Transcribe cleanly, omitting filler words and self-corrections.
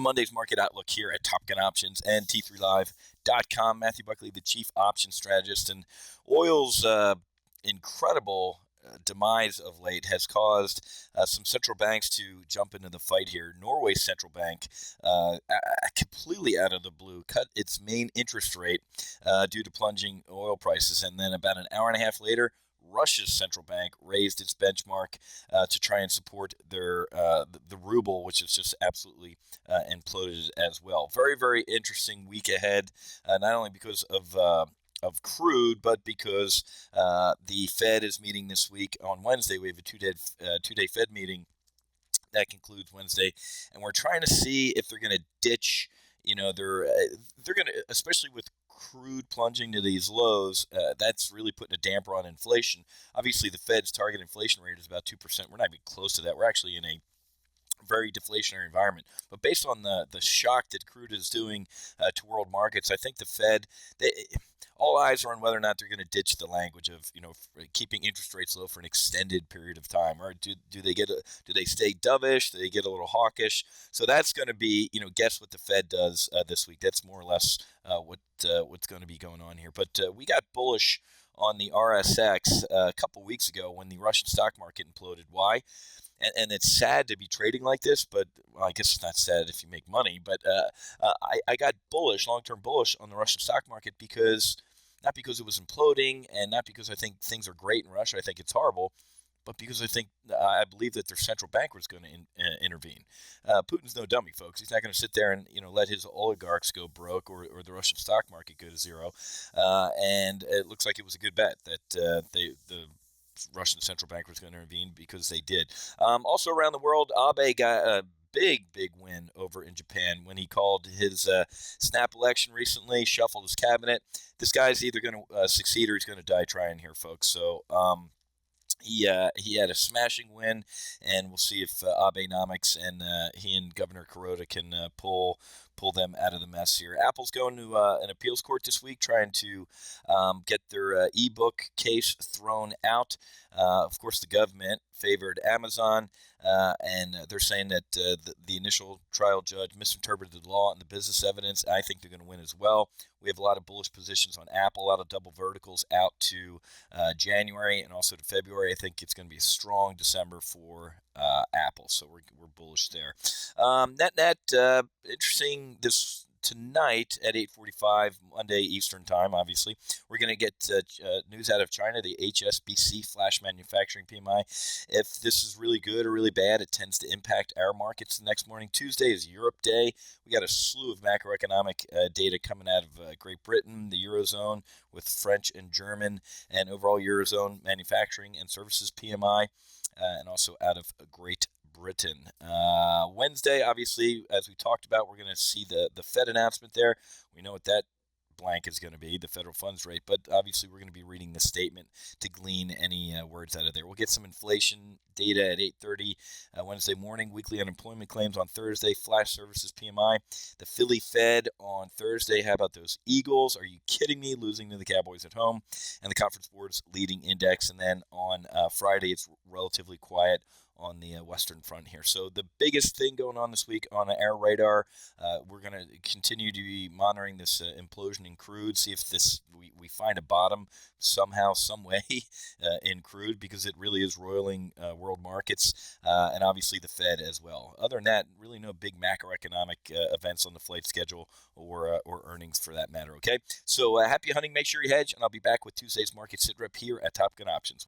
Monday's market outlook here at Top Gun Options and T3Live.com. Matthew Buckley, the chief options strategist, and oil's incredible demise of late has caused some central banks to jump into the fight here. Norway's central bank, completely out of the blue, cut its main interest rate due to plunging oil prices, and then about an hour and a half later, Russia's central bank raised its benchmark to try and support their the ruble, which is just absolutely imploded as well. Very, very interesting week ahead, not only because of crude, but because the Fed is meeting this week on Wednesday. We have a two-day Fed meeting that concludes Wednesday, and we're trying to see if they're going to ditch. They're going to, especially with crude plunging to these lows, that's really putting a damper on inflation. Obviously, the Fed's target inflation rate is about 2%. We're not even close to that. We're actually in a very deflationary environment. But based on the shock that crude is doing to world markets, I think the Fed, all eyes are on whether or not they're going to ditch the language of keeping interest rates low for an extended period of time, or do they stay dovish? Do they get a little hawkish? So that's going to be guess what the Fed does this week. That's more or less what's going to be going on here. But we got bullish on the RSX a couple weeks ago when the Russian stock market imploded. Why? And it's sad to be trading like this, but well, I guess it's not sad if you make money. But I got bullish, long-term bullish on the Russian stock market not because it was imploding, and not because I think things are great in Russia. I think it's horrible, but because I believe that their central banker is going to intervene. Putin's no dummy, folks. He's not going to sit there and let his oligarchs go broke or the Russian stock market go to zero. And it looks like it was a good bet that the Russian central bank was going to intervene, because they did. Also around the world, Abe got a big win over in Japan when he called his snap election recently, shuffled his cabinet. This guy's either going to succeed or he's going to die trying here, folks. So he had a smashing win, and we'll see if Abenomics and he and Governor Kuroda can pull them out of the mess here. Apple's going to an appeals court this week, trying to get their ebook case thrown out. Of course, the government favored Amazon, and they're saying that the initial trial judge misinterpreted the law and the business evidence. I think they're going to win as well. We have a lot of bullish positions on Apple, a lot of double verticals out to January and also to February. I think it's going to be a strong December for Apple, so we're bullish there. Net, interesting. This tonight at 8:45 Monday Eastern Time, obviously, we're going to get news out of China, the HSBC Flash Manufacturing PMI. If this is really good or really bad, it tends to impact our markets the next morning. Tuesday is Europe Day. We got a slew of macroeconomic data coming out of Great Britain, the Eurozone, with French and German, and overall Eurozone manufacturing and services PMI, and also out of Great Britain. Wednesday, obviously, as we talked about, we're going to see the Fed announcement there. We know what that blank is going to be, the federal funds rate, but obviously we're going to be reading the statement to glean any words out of there. We'll get some inflation data at 8:30 Wednesday morning, weekly unemployment claims on Thursday, flash services PMI, the Philly Fed on Thursday. How about those Eagles? Are you kidding me? Losing to the Cowboys at home, and the Conference Board's leading index. And then on Friday, it's relatively quiet on the Western Front here. So the biggest thing going on this week on our radar, we're going to continue to be monitoring this implosion in crude, see if we find a bottom somehow, some way in crude, because it really is roiling world markets, and obviously the Fed as well. Other than that, really no big macroeconomic events on the flight schedule or earnings for that matter, okay? So happy hunting, make sure you hedge, and I'll be back with Tuesday's market sit rep here at Top Gun Options.